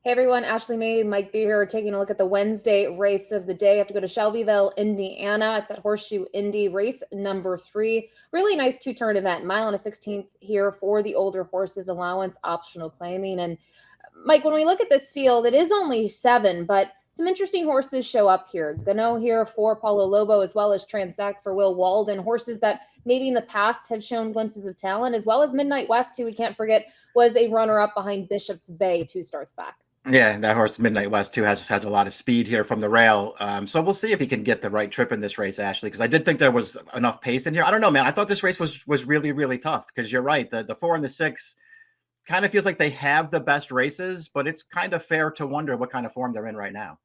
Hey everyone, Ashley May, Mike Beer here, taking a look at the Wednesday race of the day. I have to go to Shelbyville, Indiana. It's at Horseshoe Indy, race number 3. Really nice two-turn event. Mile and a 16th here for the older horses, allowance, optional claiming. And Mike, when we look at this field, it is only 7, but some interesting horses show up here. Gunoe here for Paulo Lobo, as well as Transect for Will Walden. Horses that maybe in the past have shown glimpses of talent, as well as Midnight West, who we can't forget was a runner-up behind Bishop's Bay 2 starts back. Yeah, that horse Midnight West too has a lot of speed here from the rail. So we'll see if he can get the right trip in this race, Ashley, because I did think there was enough pace in here. I don't know, man. I thought this race was really, really tough because you're right. The 4 and the 6 kind of feels like they have the best races, but it's kind of fair to wonder what kind of form they're in right now.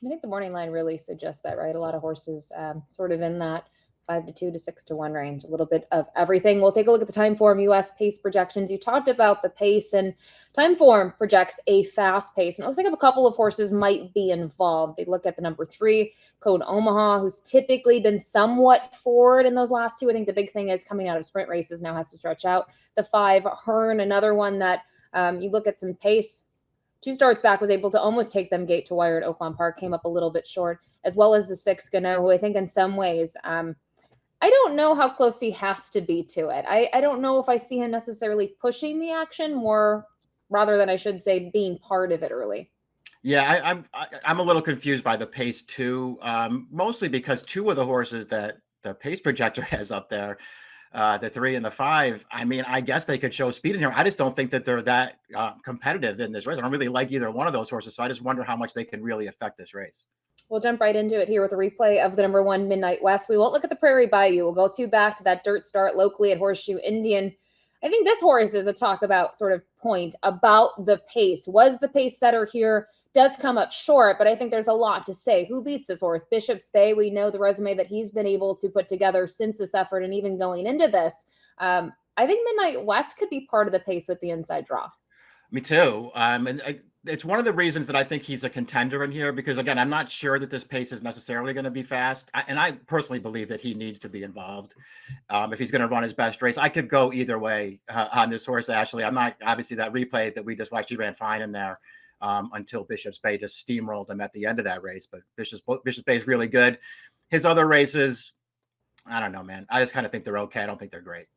I think the morning line really suggests that, right? A lot of horses sort of in that 5-2 to 6-1 range, a little bit of everything. We'll take a look at the time form US pace projections. You talked about the pace, and time form projects a fast pace. And it looks like a couple of horses might be involved. They look at the number 3, Code Omaha, who's typically been somewhat forward in those last 2. I think the big thing is coming out of sprint races now has to stretch out. The 5, Hearn, another one that you look at some pace. 2 starts back, was able to almost take them gate to wire at Oakland Park, came up a little bit short, as well as the 6, Gunoe, who I think in some ways, I don't know how close he has to be to it. I don't know if I see him necessarily pushing the action more rather than, I should say, being part of it early. Yeah, I'm a little confused by the pace too, mostly because 2 of the horses that the pace projector has up there, the 3 and the 5, I mean, I guess they could show speed in here. I just don't think that they're that competitive in this race. I don't really like either one of those horses, so I just wonder how much they can really affect this race. We'll jump right into it here with a replay of the number 1 Midnight West. We won't look at the Prairie Bayou. We'll go back to that dirt start locally at Horseshoe Indian. I think this horse is a talk about sort of point about the pace. Was the pace setter here? Does come up short, but I think there's a lot to say. Who beats this horse? Bishop's Bay. We know the resume that he's been able to put together since this effort and even going into this. I think Midnight West could be part of the pace with the inside draw. Me too. It's one of the reasons that I think he's a contender in here, because again, I'm not sure that this pace is necessarily going to be fast. And I personally believe that he needs to be involved. If he's going to run his best race, I could go either way on this horse, Ashley. I'm not, obviously that replay that we just watched, he ran fine in there until Bishop's Bay just steamrolled him at the end of that race. But Bishop's Bay is really good. His other races, I don't know, man. I just kind of think they're okay. I don't think they're great.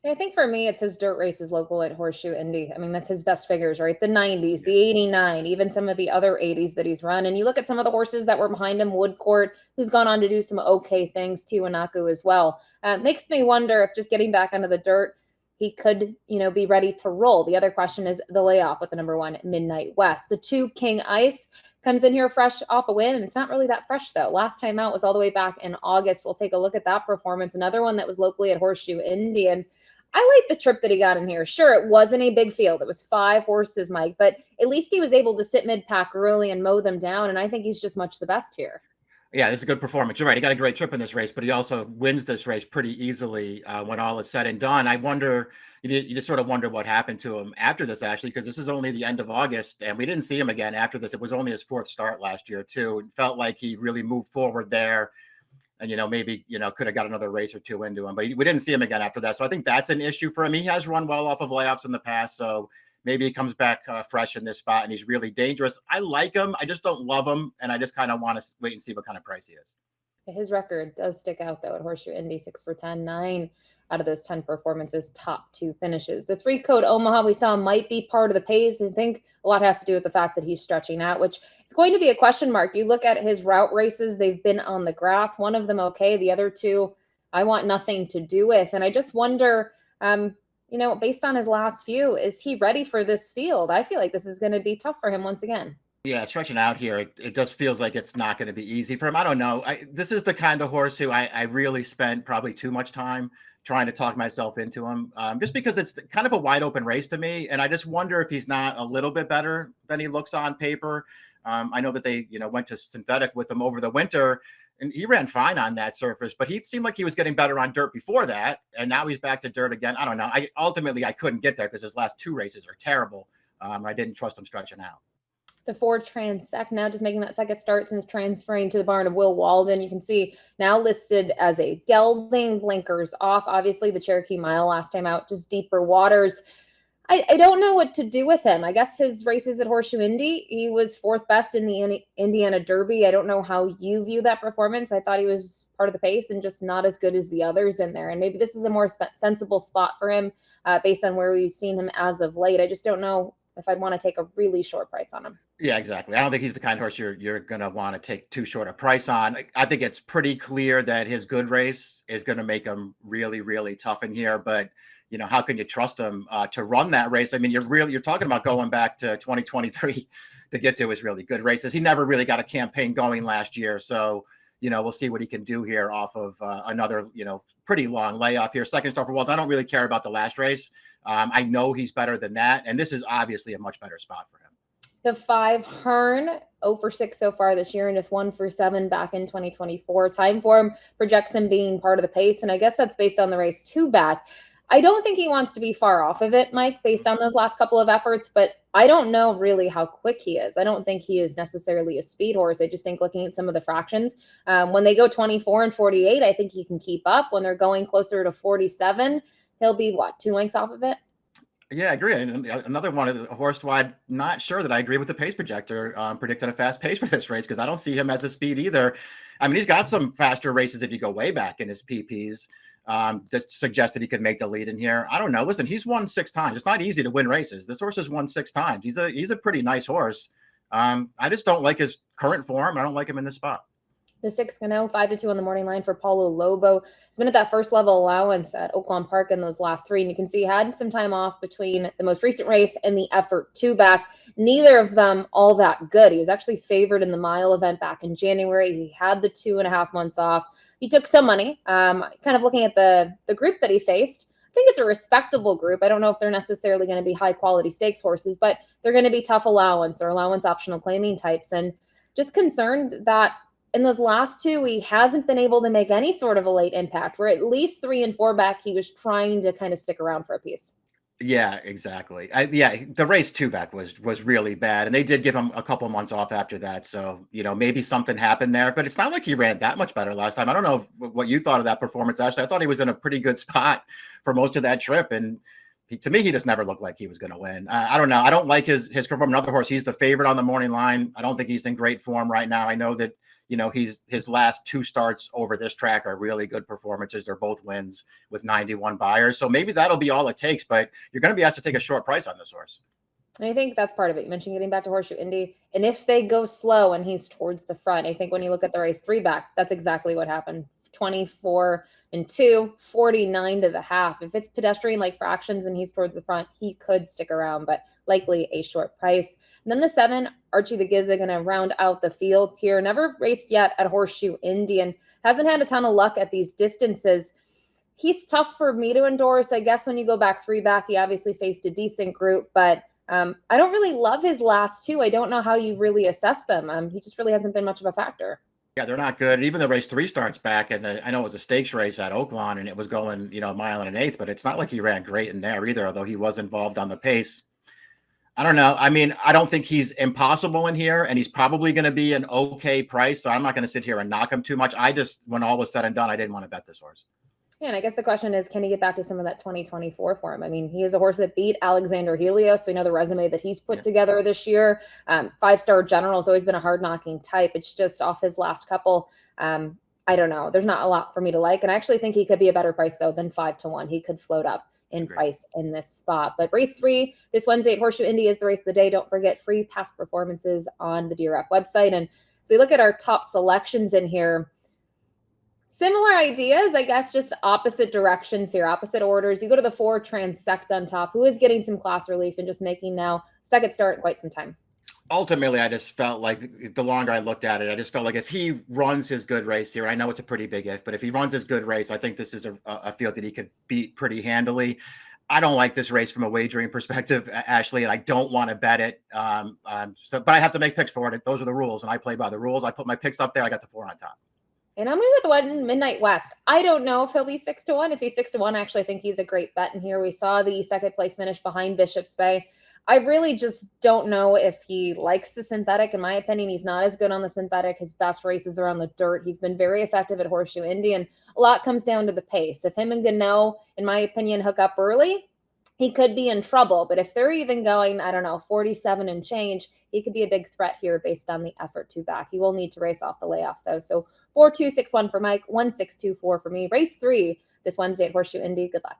I think for me, it's his dirt races local at Horseshoe Indy. I mean, that's his best figures, right? The 90s, the 89, even some of the other 80s that he's run. And you look at some of the horses that were behind him, Woodcourt, who's gone on to do some okay things, Tiwanaku as well. Makes me wonder if just getting back onto the dirt, he could, be ready to roll. The other question is the layoff with the number 1 Midnight West. The 2 King Ice comes in here fresh off a win, and it's not really that fresh, though. Last time out was all the way back in August. We'll take a look at that performance. Another one that was locally at Horseshoe Indy, and I like the trip that he got in here. Sure, it wasn't a big field. It was 5 horses, Mike, but at least he was able to sit mid-pack early and mow them down, and I think he's just much the best here. Yeah, this is a good performance. You're right. He got a great trip in this race, but he also wins this race pretty easily when all is said and done. I wonder, you just sort of wonder what happened to him after this, actually, because this is only the end of August, and we didn't see him again after this. It was only his 4th start last year, too. It felt like he really moved forward there. And, maybe, could have got another race or 2 into him, but we didn't see him again after that. So I think that's an issue for him. He has run well off of layoffs in the past. So maybe he comes back fresh in this spot and he's really dangerous. I like him. I just don't love him. And I just kind of want to wait and see what kind of price he is. His record does stick out, though, at Horseshoe Indy, 6 for 10, 9 out of those 10 performances, top 2 finishes. The 3 Code Omaha we saw might be part of the pace. I think a lot has to do with the fact that he's stretching out, which is going to be a question mark. You look at his route races, they've been on the grass. One of them okay. The other 2, I want nothing to do with. And I just wonder, based on his last few, is he ready for this field? I feel like this is going to be tough for him once again. Yeah, stretching out here, it just feels like it's not going to be easy for him. I don't know. This is the kind of horse who I really spent probably too much time trying to talk myself into him, just because it's kind of a wide open race to me. And I just wonder if he's not a little bit better than he looks on paper. I know that they, went to synthetic with him over the winter, and he ran fine on that surface, but he seemed like he was getting better on dirt before that. And now he's back to dirt again. I don't know. Ultimately, I couldn't get there because his last 2 races are terrible. I didn't trust him stretching out. The 4 Transect now just making that second start since transferring to the barn of Will Walden. You can see now listed as a gelding, blinkers off. Obviously, the Cherokee Mile last time out, just deeper waters. I don't know what to do with him. I guess his races at Horseshoe Indy, he was fourth best in the Indiana Derby. I don't know how you view that performance. I thought he was part of the pace and just not as good as the others in there. And maybe this is a more sensible spot for him based on where we've seen him as of late. I just don't know if I'd want to take a really short price on him. Yeah, exactly. I don't think he's the kind of horse you're going to want to take too short a price on. I think it's pretty clear that his good race is going to make him really, really tough in here. But how can you trust him to run that race? I mean, you're talking about going back to 2023 to get to his really good races. He never really got a campaign going last year, so we'll see what he can do here off of another pretty long layoff here. Second start for Walt. I don't really care about the last race. I know he's better than that, and this is obviously a much better spot for him. The 5 Hearn, 0 for 6 so far this year and just 1 for 7 back in 2024. Time form projects him being part of the pace, and I guess that's based on the race 2 back. I don't think he wants to be far off of it, Mike, based on those last couple of efforts, but I don't know really how quick he is. I don't think he is necessarily a speed horse. I just think looking at some of the fractions, when they go 24 and 48, I think he can keep up. When they're going closer to 47, he'll be, 2 lengths off of it? Yeah, I agree. And another one of the horse wide, not sure that I agree with the pace projector predicting a fast pace for this race because I don't see him as a speed either. I mean, he's got some faster races if you go way back in his PPs that suggested he could make the lead in here. I don't know. Listen, he's won 6 times. It's not easy to win races. This horse has won 6 times. He's a pretty nice horse. I just don't like his current form. I don't like him in this spot. The 6 Gunoe, 5-2 on the morning line for Paulo Lobo. He's been at that first level allowance at Oaklawn Park in those last 3. And you can see he had some time off between the most recent race and the effort 2 back. Neither of them all that good. He was actually favored in the mile event back in January. He had the 2.5 months off. He took some money. Kind of looking at the group that he faced, I think it's a respectable group. I don't know if they're necessarily going to be high quality stakes horses, but they're going to be tough allowance or allowance optional claiming types. And just concerned that in those last 2, he hasn't been able to make any sort of a late impact. Where at least 3 and 4 back, he was trying to kind of stick around for a piece. Yeah, exactly. The race 2 back was really bad, and they did give him a couple months off after that. So maybe something happened there, but it's not like he ran that much better last time. I don't know what you thought of that performance, Ashley. I thought he was in a pretty good spot for most of that trip, and to me, he just never looked like he was going to win. I don't know. I don't like his performance. Another horse, he's the favorite on the morning line. I don't think he's in great form right now. I know that. His last 2 starts over this track are really good performances. They're both wins with 91 buyers. So maybe that'll be all it takes, but you're going to be asked to take a short price on this horse. And I think that's part of it. You mentioned getting back to Horseshoe Indy. And if they go slow and he's towards the front, I think when you look at the race 3 back, that's exactly what happened. 24 and 2, 49 to the half. If it's pedestrian like fractions and he's towards the front, he could stick around, but likely a short price. And then the 7, Archie the Giza, going to round out the field here. Never raced yet at Horseshoe Indy and hasn't had a ton of luck at these distances. He's tough for me to endorse. I guess when you go back 3 back, he obviously faced a decent group, but I don't really love his last 2. I don't know how you really assess them. He just really hasn't been much of a factor. Yeah, they're not good. Even the race 3 starts back, and I know it was a stakes race at Oaklawn, and it was going, a mile and an eighth, but it's not like he ran great in there either, although he was involved on the pace. I don't know. I mean, I don't think he's impossible in here, and he's probably going to be an okay price. So I'm not going to sit here and knock him too much. When all was said and done, I didn't want to bet this horse. Yeah, and I guess the question is, can he get back to some of that 2024 form? I mean, he is a horse that beat Alexander Helios. We know the resume that he's put together this year. 5-star general has always been a hard-knocking type. It's just off his last couple. I don't know. There's not a lot for me to like, and I actually think he could be a better price, though, than 5-1. He could float up in price in this spot. But race 3 this Wednesday at Horseshoe Indy is the race of the day. Don't forget free past performances on the DRF website. And so we look at our top selections in here. Similar ideas, I guess, just opposite directions here, opposite orders. You go to the 4 Transect on top, who is getting some class relief and just making now second start in quite some time. Ultimately, I just felt like the longer I looked at it, I just felt like if he runs his good race here, I know it's a pretty big if, but if he runs his good race, I think this is a field that he could beat pretty handily. I don't like this race from a wagering perspective, Ashley, and I don't want to bet it. But I have to make picks for it. Those are the rules, and I play by the rules. I put my picks up there. I got the 4 on top. And I'm going to go with the one Midnight West. I don't know if he'll be 6-1. If he's 6-1, I actually think he's a great bet in here. We saw the second place finish behind Bishop's Bay. I really just don't know if he likes the synthetic. In my opinion, he's not as good on the synthetic. His best races are on the dirt. He's been very effective at Horseshoe Indy, and a lot comes down to the pace. If him and Gunoe, in my opinion, hook up early, he could be in trouble. But if they're even going, I don't know, 47 and change, he could be a big threat here based on the effort to back. He will need to race off the layoff, though. So 4-2-6-1 for Mike, 1-6-2-4 for me. Race 3 this Wednesday at Horseshoe Indy. Good luck.